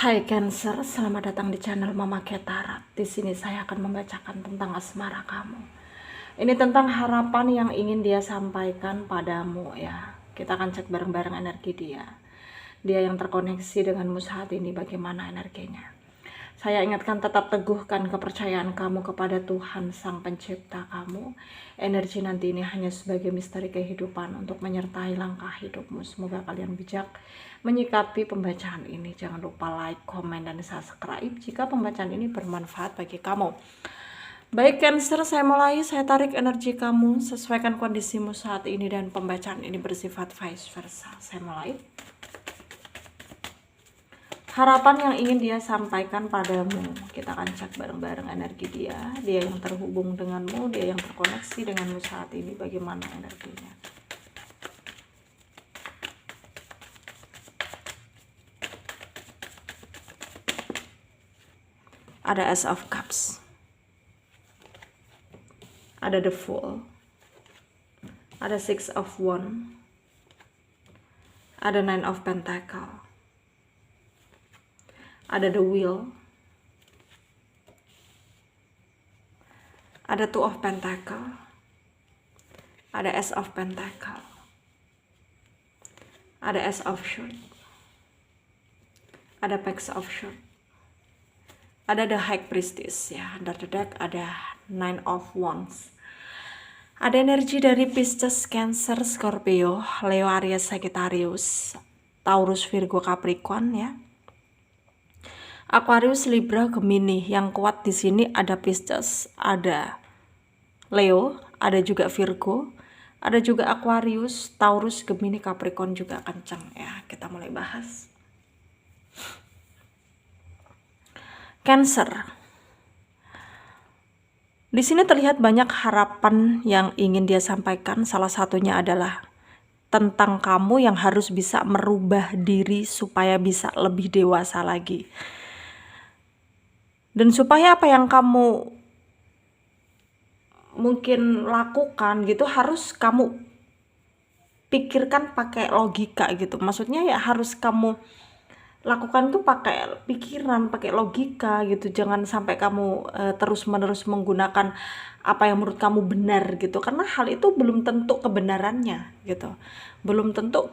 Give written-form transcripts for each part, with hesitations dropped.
Hai Cancer, selamat datang di channel Mama Ketara. Di sini saya akan membacakan tentang asmara kamu. Ini tentang harapan yang ingin dia sampaikan padamu ya. Kita akan cek bareng-bareng energi dia. Dia yang terkoneksi denganmu saat ini, bagaimana energinya. Saya ingatkan, tetap teguhkan kepercayaan kamu kepada Tuhan Sang Pencipta kamu. Energi nanti ini hanya sebagai misteri kehidupan untuk menyertai langkah hidupmu. Semoga kalian bijak menyikapi pembacaan ini. Jangan lupa like, komen, dan subscribe jika pembacaan ini bermanfaat bagi kamu. Baik Cancer, saya mulai. Saya tarik energi kamu, sesuaikan kondisimu saat ini, dan pembacaan ini bersifat vice versa. Saya mulai. Harapan yang ingin dia sampaikan padamu. Kita akan cek bareng-bareng energi dia. Dia yang terhubung denganmu, dia yang terkoneksi denganmu saat ini, bagaimana energinya. Ada Ace of Cups, ada The Fool, ada Six of Wands, ada Nine of Pentacles, ada The Wheel, ada Two of Pentacles, ada Ace of Pentacles, ada Ace of Swords, ada Page of Swords, ada The High Priestess ya. Under the deck ada Nine of Wands. Ada energi dari Pisces, Cancer, Scorpio, Leo, Aries, Sagittarius, Taurus, Virgo, Capricorn ya. Aquarius, Libra, Gemini. Yang kuat di sini ada Pisces, ada Leo, ada juga Virgo, ada juga Aquarius, Taurus, Gemini, Capricorn juga kencang ya. Kita mulai bahas. Cancer. Di sini terlihat banyak harapan yang ingin dia sampaikan. Salah satunya adalah tentang kamu yang harus bisa merubah diri supaya bisa lebih dewasa lagi. Dan supaya apa yang kamu mungkin lakukan gitu harus kamu pikirkan pakai logika gitu. Maksudnya ya harus kamu lakukan tuh pakai pikiran, pakai logika gitu. Jangan sampai kamu terus-menerus menggunakan apa yang menurut kamu benar gitu. Karena hal itu belum tentu kebenarannya gitu. Belum tentu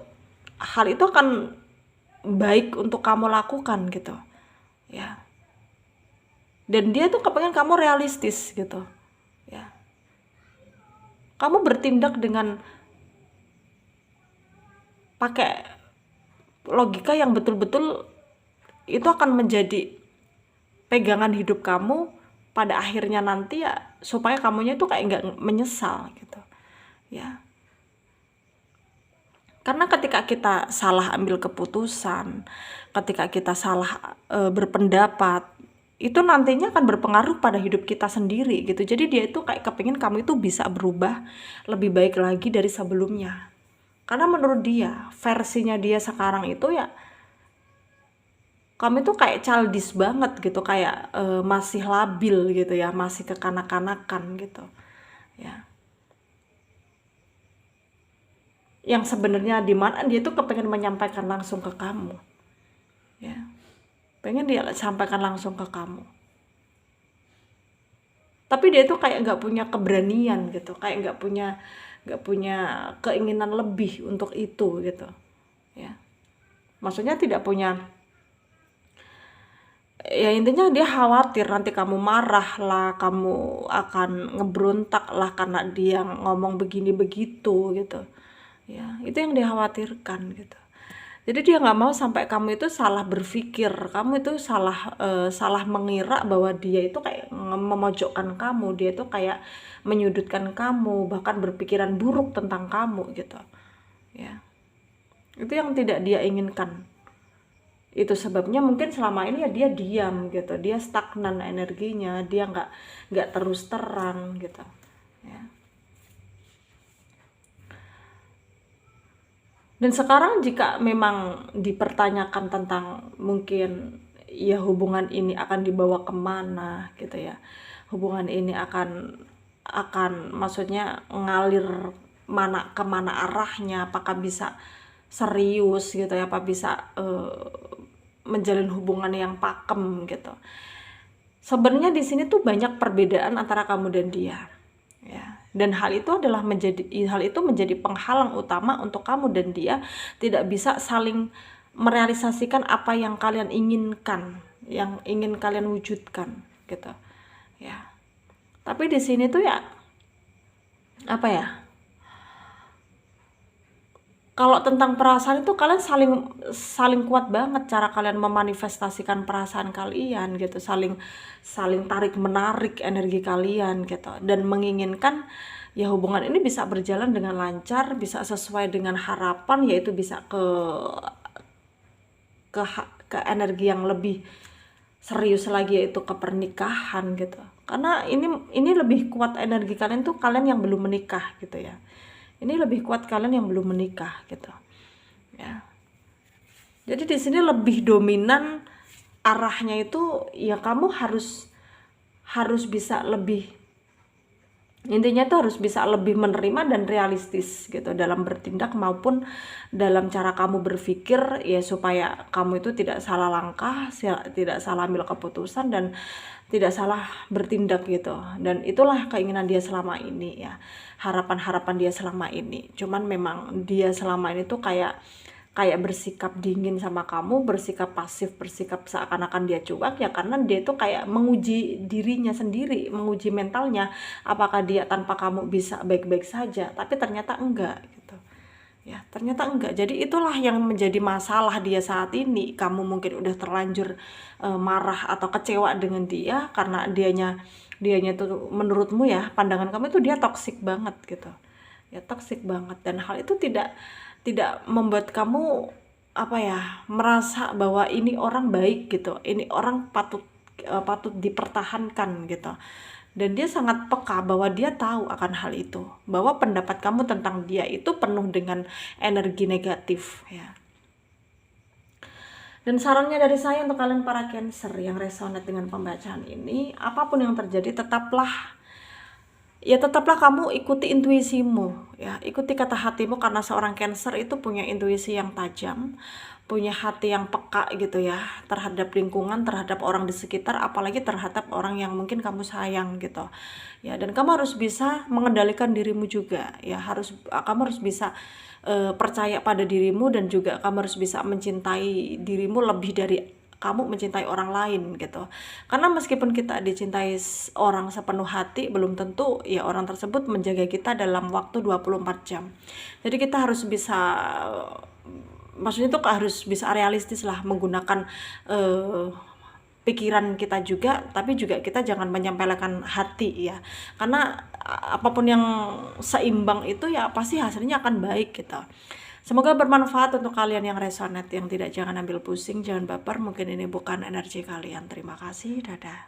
hal itu akan baik untuk kamu lakukan gitu. Ya. Dan dia tuh kepengen kamu realistis gitu ya. Kamu bertindak dengan pakai logika yang betul-betul itu akan menjadi pegangan hidup kamu pada akhirnya nanti ya, supaya kamunya itu kayak nggak menyesal gitu ya. Karena ketika kita salah ambil keputusan, ketika kita salah berpendapat, itu nantinya akan berpengaruh pada hidup kita sendiri gitu. Jadi dia itu kayak kepingin kamu itu bisa berubah lebih baik lagi dari sebelumnya. Karena menurut dia, versinya dia sekarang itu ya, kamu itu kayak childish banget gitu, kayak masih labil gitu ya, masih kekanak-kanakan gitu ya. Yang sebenarnya di mana dia tuh kepengen menyampaikan langsung ke kamu ya. Pengen dia sampaikan langsung ke kamu, tapi dia tuh kayak nggak punya keberanian gitu, kayak nggak punya keinginan lebih untuk itu gitu ya. Maksudnya tidak punya, ya intinya dia khawatir nanti kamu marah lah, kamu akan ngeberontak lah karena dia ngomong begini begitu gitu ya. Itu yang dikhawatirkan gitu. Jadi dia nggak mau sampai kamu itu salah berpikir, kamu itu salah mengira bahwa dia itu kayak memojokkan kamu, dia itu kayak menyudutkan kamu, bahkan berpikiran buruk tentang kamu gitu ya. Itu yang tidak dia inginkan. Itu sebabnya mungkin selama ini ya dia diam gitu, dia stagnan energinya, dia nggak terus terang gitu ya. Dan sekarang jika memang dipertanyakan tentang mungkin ya hubungan ini akan dibawa kemana gitu ya, hubungan ini akan maksudnya ngalir kemana arahnya, apakah bisa serius gitu ya, apa bisa menjalin hubungan yang pakem gitu. Sebenarnya di sini tuh banyak perbedaan antara kamu dan dia, ya. Dan hal itu menjadi penghalang utama untuk kamu dan dia tidak bisa saling merealisasikan apa yang kalian inginkan, yang ingin kalian wujudkan, gitu, ya. Tapi di sini tuh ya, apa ya? Kalau tentang perasaan itu kalian saling kuat banget cara kalian memanifestasikan perasaan kalian gitu, saling tarik menarik energi kalian gitu, dan menginginkan ya hubungan ini bisa berjalan dengan lancar, bisa sesuai dengan harapan, yaitu bisa ke energi yang lebih serius lagi, yaitu ke pernikahan gitu. Karena ini lebih kuat energi kalian tuh, kalian yang belum menikah gitu ya. Ini lebih kuat kalian yang belum menikah gitu, ya. Jadi di sini lebih dominan arahnya itu ya, kamu harus bisa lebih, intinya tuh harus bisa lebih menerima dan realistis gitu dalam bertindak maupun dalam cara kamu berpikir ya, supaya kamu itu tidak salah langkah, tidak salah ambil keputusan, dan tidak salah bertindak gitu. Dan itulah keinginan dia selama ini ya, harapan-harapan dia selama ini. Cuman memang dia selama ini tuh kayak bersikap dingin sama kamu, bersikap pasif, bersikap seakan-akan dia cuek ya, karena dia tuh kayak menguji dirinya sendiri, menguji mentalnya, apakah dia tanpa kamu bisa baik-baik saja. Tapi ternyata enggak gitu ya, ternyata enggak. Jadi itulah yang menjadi masalah dia saat ini. Kamu mungkin udah terlanjur marah atau kecewa dengan dia karena dianya tuh menurutmu ya, pandangan kamu itu dia toksik banget gitu ya, toksik banget. Dan hal itu tidak membuat kamu apa ya, merasa bahwa ini orang baik gitu, ini orang patut dipertahankan gitu. Dan dia sangat peka bahwa dia tahu akan hal itu, bahwa pendapat kamu tentang dia itu penuh dengan energi negatif ya. Dan sarannya dari saya untuk kalian para Cancer yang resonate dengan pembacaan ini, apapun yang terjadi tetaplah kamu ikuti intuisimu ya, ikuti kata hatimu, karena seorang Cancer itu punya intuisi yang tajam, punya hati yang peka gitu ya, terhadap lingkungan, terhadap orang di sekitar, apalagi terhadap orang yang mungkin kamu sayang gitu ya. Dan kamu harus bisa mengendalikan dirimu juga ya, kamu harus bisa percaya pada dirimu, dan juga kamu harus bisa mencintai dirimu lebih dari kamu mencintai orang lain gitu. Karena meskipun kita dicintai orang sepenuh hati, belum tentu ya orang tersebut menjaga kita dalam waktu 24 jam. Jadi kita harus bisa, maksudnya tuh harus bisa realistis lah menggunakan pikiran kita juga, tapi juga kita jangan menyempelekan hati ya. Karena apapun yang seimbang itu ya pasti hasilnya akan baik gitu. Semoga bermanfaat untuk kalian yang resonate, yang tidak, jangan ambil pusing, jangan baper, mungkin ini bukan energi kalian. Terima kasih, dadah.